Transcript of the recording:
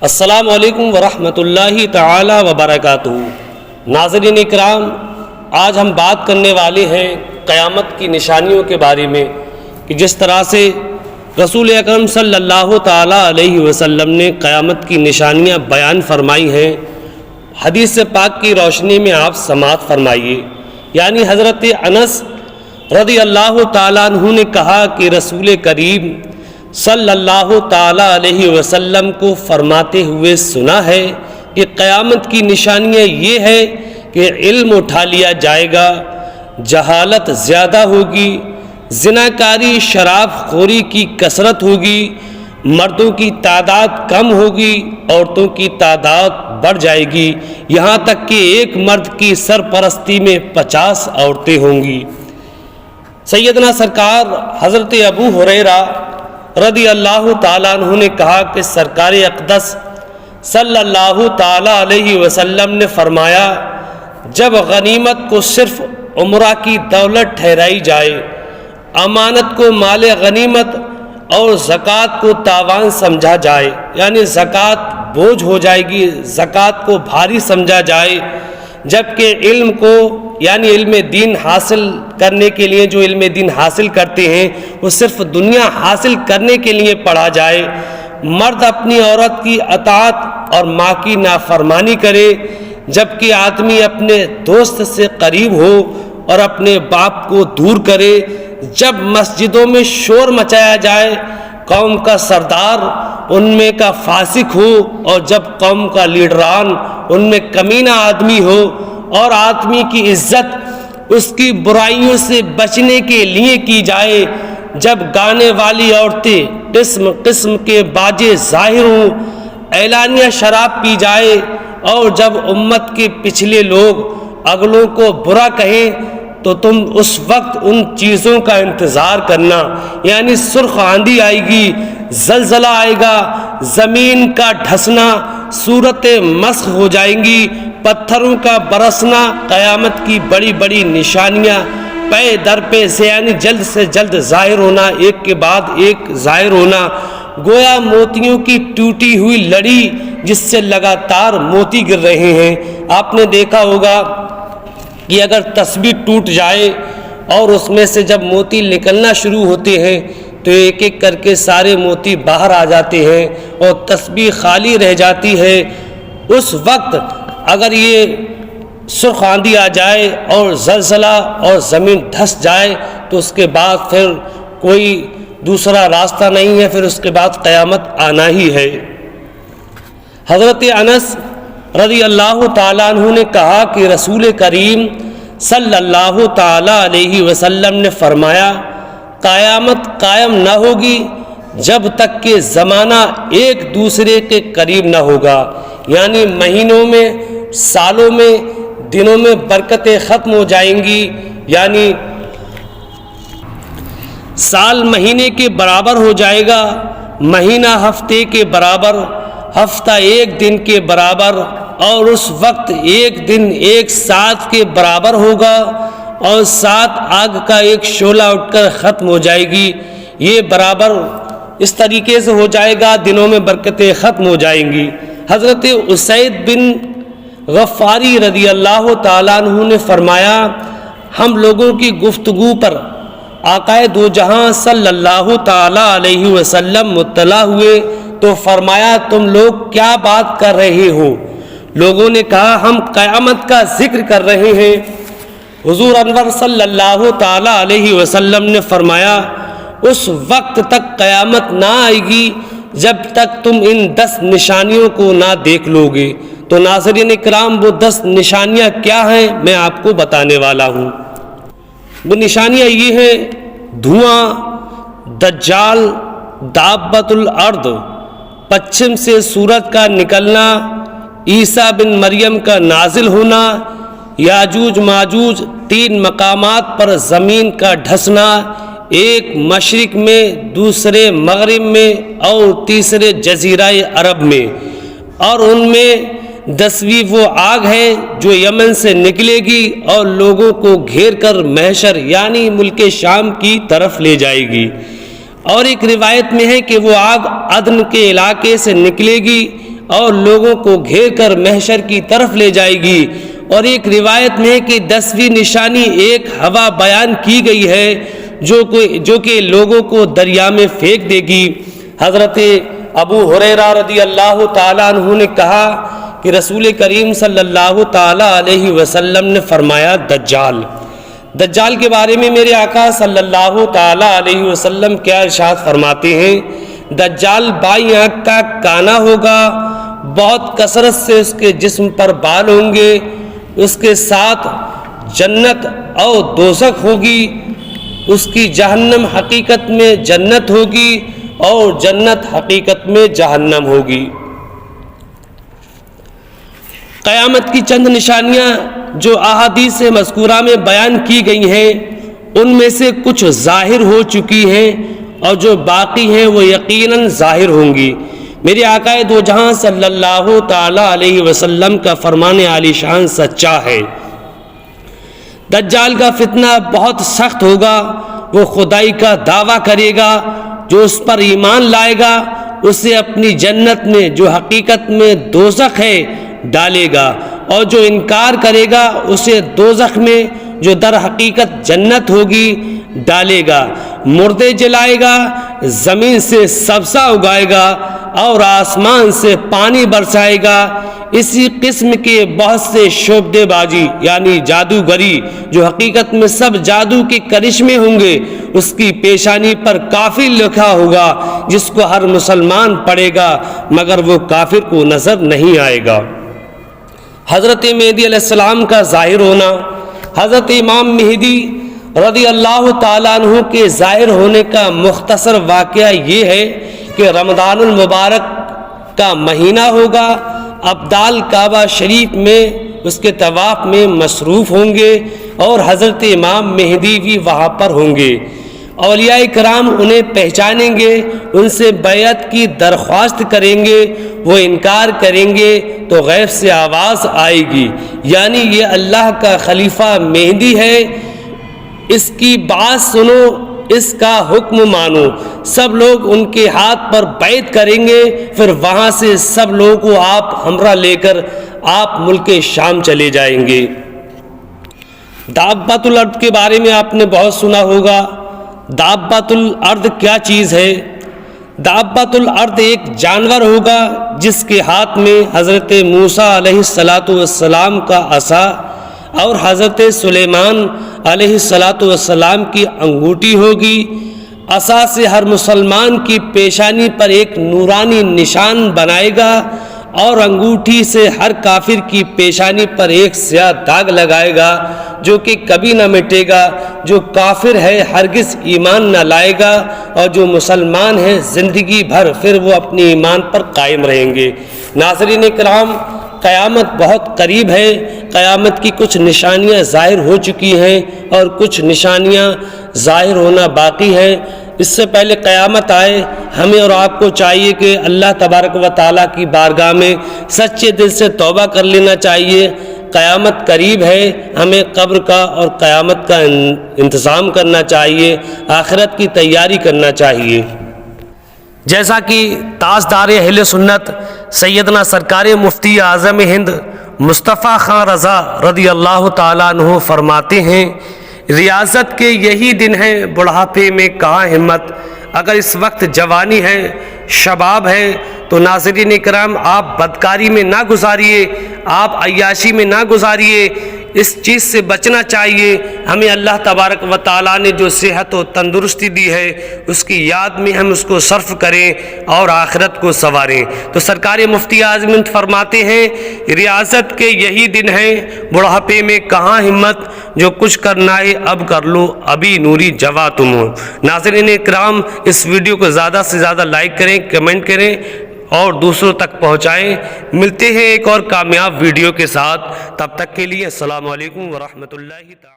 السلام علیکم ورحمۃ اللہ تعالی وبرکاتہ۔ ناظرین اکرام، آج ہم بات کرنے والے ہیں قیامت کی نشانیوں کے بارے میں کہ جس طرح سے رسول اکرم صلی اللہ تعالی علیہ وسلم نے قیامت کی نشانیاں بیان فرمائی ہیں، حدیث پاک کی روشنی میں آپ سماعت فرمائیے۔ یعنی حضرت انس رضی اللہ تعالیٰ عنہ نے کہا کہ رسول کریم صلی اللہ تعالیٰ علیہ وسلم کو فرماتے ہوئے سنا ہے کہ قیامت کی نشانیاں یہ ہے کہ علم اٹھا لیا جائے گا، جہالت زیادہ ہوگی، زناکاری شراب خوری کی کثرت ہوگی، مردوں کی تعداد کم ہوگی، عورتوں کی تعداد بڑھ جائے گی، یہاں تک کہ ایک مرد کی سرپرستی میں 50 عورتیں ہوں گی۔ سیدنا سرکار حضرت ابو ہریرہ رضی اللہ تعالیٰ عنہ نے کہا کہ سرکار اقدس صلی اللہ تعالیٰ علیہ وسلم نے فرمایا، جب غنیمت کو صرف عمرہ کی دولت ٹھہرائی جائے، امانت کو مال غنیمت اور زکوٰۃ کو تاوان سمجھا جائے، یعنی زکوٰۃ بوجھ ہو جائے گی، زکوٰۃ کو بھاری سمجھا جائے، جبکہ علم کو یعنی علم دین حاصل کرنے کے لیے جو علم دین حاصل کرتے ہیں وہ صرف دنیا حاصل کرنے کے لیے پڑھا جائے، مرد اپنی عورت کی اطاعت اور ماں کی نافرمانی کرے، جبکہ آدمی اپنے دوست سے قریب ہو اور اپنے باپ کو دور کرے، جب مسجدوں میں شور مچایا جائے، قوم کا سردار ان میں کا فاسق ہو، اور جب قوم کا لیڈران ان میں کمینہ آدمی ہو، اور آدمی کی عزت اس کی برائیوں سے بچنے کے لیے کی جائے، جب گانے والی عورتیں قسم قسم کے باجے ظاہر ہوں، اعلانیہ شراب پی جائے، اور جب امت کے پچھلے لوگ اگلوں کو برا کہیں تو تم اس وقت ان چیزوں کا انتظار کرنا، یعنی سرخ آندھی آئے گی، زلزلہ آئے گا، زمین کا دھسنا، صورتیں مسخ ہو جائیں گی، پتھروں کا برسنا، قیامت کی بڑی بڑی نشانیاں پے در پے سے یعنی جلد سے جلد ظاہر ہونا، ایک کے بعد ایک ظاہر ہونا، گویا موتیوں کی ٹوٹی ہوئی لڑی جس سے لگاتار موتی گر رہے ہیں۔ آپ نے دیکھا ہوگا کہ اگر تسبیح ٹوٹ جائے اور اس میں سے جب موتی نکلنا شروع ہوتے ہیں تو ایک ایک کر کے سارے موتی باہر آ جاتے ہیں اور تسبیح خالی رہ جاتی ہے۔ اس وقت اگر یہ سرخ آندھی آ جائے اور زلزلہ اور زمین دھس جائے تو اس کے بعد پھر کوئی دوسرا راستہ نہیں ہے، پھر اس کے بعد قیامت آنا ہی ہے۔ حضرت انس رضی اللہ تعالیٰ عنہ نے کہا کہ رسول کریم صلی اللہ تعالیٰ علیہ وسلم نے فرمایا، قیامت قائم نہ ہوگی جب تک کہ زمانہ ایک دوسرے کے قریب نہ ہوگا، یعنی مہینوں میں، سالوں میں، دنوں میں برکتیں ختم ہو جائیں گی، یعنی سال مہینے کے برابر ہو جائے گا، مہینہ ہفتے کے برابر، ہفتہ ایک دن کے برابر، اور اس وقت ایک دن ایک ساتھ کے برابر ہوگا، اور سات آگ کا ایک شعلہ اٹھ کر ختم ہو جائے گی، یہ برابر اس طریقے سے ہو جائے گا، دنوں میں برکتیں ختم ہو جائیں گی۔ حضرت اسید بن غفاری رضی اللہ تعالیٰ عنہ نے فرمایا، ہم لوگوں کی گفتگو پر آقا دو جہاں صلی اللہ تعالیٰ علیہ وسلم مطلع ہوئے تو فرمایا، تم لوگ کیا بات کر رہے ہو؟ لوگوں نے کہا، ہم قیامت کا ذکر کر رہے ہیں۔ حضور انور صلی اللہ تعالیٰ علیہ وسلم نے فرمایا، اس وقت تک قیامت نہ آئے گی جب تک تم ان 10 نشانیوں کو نہ دیکھ لو گے۔ تو ناظرین اکرام، وہ 10 نشانیاں کیا ہیں میں آپ کو بتانے والا ہوں۔ وہ نشانیاں یہ ہیں: دھواں، دجال، دابۃ الارض، پچھم سے سورج کا نکلنا، عیسیٰ بن مریم کا نازل ہونا، یاجوج ماجوج، 3 مقامات پر زمین کا دھسنا، ایک مشرق میں، دوسرے مغرب میں اور تیسرے جزیرہ عرب میں، اور ان میں 10ویں وہ آگ ہے جو یمن سے نکلے گی اور لوگوں کو گھیر کر محشر یعنی ملک شام کی طرف لے جائے گی۔ اور ایک روایت میں ہے کہ وہ آگ عدن کے علاقے سے نکلے گی اور لوگوں کو گھیر کر محشر کی طرف لے جائے گی۔ اور ایک روایت میں ہے کہ 10ویں نشانی ایک ہوا بیان کی گئی ہے جو کہ لوگوں کو دریا میں پھینک دے گی۔ حضرت ابو ہریرہ رضی اللہ تعالیٰ عنہ نے کہا کہ رسول کریم صلی اللہ تعالیٰ علیہ وسلم نے فرمایا دجال کے بارے میں میرے آقا صلی اللہ تعالیٰ علیہ وسلم کیا ارشاد فرماتے ہیں، دجال بائیں آنکھ کا کانا ہوگا، بہت کثرت سے اس کے جسم پر بال ہوں گے، اس کے ساتھ جنت اور دوزخ ہوگی، اس کی جہنم حقیقت میں جنت ہوگی اور جنت حقیقت میں جہنم ہوگی۔ قیامت کی چند نشانیاں جو احادیث مذکورہ میں بیان کی گئی ہیں ان میں سے کچھ ظاہر ہو چکی ہیں اور جو باقی ہیں وہ یقیناً ظاہر ہوں گی۔ میرے آقا دو جہاں صلی اللہ تعالی علیہ وسلم کا فرمان عالی شان سچا ہے۔ دجال کا فتنہ بہت سخت ہوگا، وہ خدائی کا دعویٰ کرے گا، جو اس پر ایمان لائے گا اسے اپنی جنت میں جو حقیقت میں دوزخ ہے ڈالے گا، اور جو انکار کرے گا اسے دوزخ میں جو در حقیقت جنت ہوگی ڈالے گا، مردے جلائے گا، زمین سے سبزہ اگائے گا اور آسمان سے پانی برسائے گا۔ اسی قسم کے بہت سے شعبدے بازی یعنی جادوگری جو حقیقت میں سب جادو کے کرشمے ہوں گے، اس کی پیشانی پر کافر لکھا ہوگا جس کو ہر مسلمان پڑھے گا مگر وہ کافر کو نظر نہیں آئے گا۔ حضرت مہدی علیہ السلام کا ظاہر ہونا، حضرت امام مہدی رضی اللہ تعالیٰ عنہ کے ظاہر ہونے کا مختصر واقعہ یہ ہے کہ رمضان المبارک کا مہینہ ہوگا، ابدال کعبہ شریف میں اس کے طواف میں مصروف ہوں گے اور حضرت امام مہدی بھی وہاں پر ہوں گے۔ اولیاء کرام انہیں پہچانیں گے، ان سے بیعت کی درخواست کریں گے، وہ انکار کریں گے تو غیب سے آواز آئے گی یعنی یہ اللہ کا خلیفہ مہدی ہے، اس کی بات سنو، اس کا حکم مانو۔ سب لوگ ان کے ہاتھ پر بیعت کریں گے، پھر وہاں سے سب لوگوں کو آپ ہمراہ لے کر آپ ملک شام چلے جائیں گے۔ دابۃ الارض کے بارے میں آپ نے بہت سنا ہوگا۔ دابۃ الارض کیا چیز ہے؟ دابۃ الارض ایک جانور ہوگا جس کے ہاتھ میں حضرت موسیٰ علیہ السلام کا عصا اور حضرت سلیمان علیہ السلام کی انگوٹھی ہوگی۔ عصا سے ہر مسلمان کی پیشانی پر ایک نورانی نشان بنائے گا اور انگوٹھی سے ہر کافر کی پیشانی پر ایک سیاہ داغ لگائے گا جو کہ کبھی نہ مٹے گا۔ جو کافر ہے ہرگز ایمان نہ لائے گا اور جو مسلمان ہے زندگی بھر پھر وہ اپنے ایمان پر قائم رہیں گے۔ ناظرین کرام، قیامت بہت قریب ہے۔ قیامت کی کچھ نشانیاں ظاہر ہو چکی ہیں اور کچھ نشانیاں ظاہر ہونا باقی ہیں۔ اس سے پہلے قیامت آئے ہمیں اور آپ کو چاہیے کہ اللہ تبارک و تعالیٰ کی بارگاہ میں سچے دل سے توبہ کر لینا چاہیے۔ قیامت قریب ہے، ہمیں قبر کا اور قیامت کا انتظام کرنا چاہیے، آخرت کی تیاری کرنا چاہیے۔ جیسا کہ تاجدار اہل سنت سیدنا سرکار مفتی اعظم ہند مصطفیٰ خان رضا رضی اللہ تعالیٰ عنہ فرماتے ہیں، ریاضت کے یہی دن ہیں، بڑھاپے میں کہاں ہمت۔ اگر اس وقت جوانی ہے، شباب ہے تو ناظرین کرام آپ بدکاری میں نہ گزاریے، آپ عیاشی میں نہ گزاریے، اس چیز سے بچنا چاہیے۔ ہمیں اللہ تبارک و تعالیٰ نے جو صحت و تندرستی دی ہے اس کی یاد میں ہم اس کو صرف کریں اور آخرت کو سنواریں۔ تو سرکار مفتی اعظم ہند فرماتے ہیں، ریاضت کے یہی دن ہیں، بڑھاپے میں کہاں ہمت، جو کچھ کرنا ہے اب کر لو، ابھی نوری جواں تم ہو۔ ناظرین اکرام، اس ویڈیو کو زیادہ سے زیادہ لائک کریں، کمنٹ کریں اور دوسروں تک پہنچائیں۔ ملتے ہیں ایک اور کامیاب ویڈیو کے ساتھ، تب تک کے لیے السلام علیکم ورحمۃ اللہ تعالی۔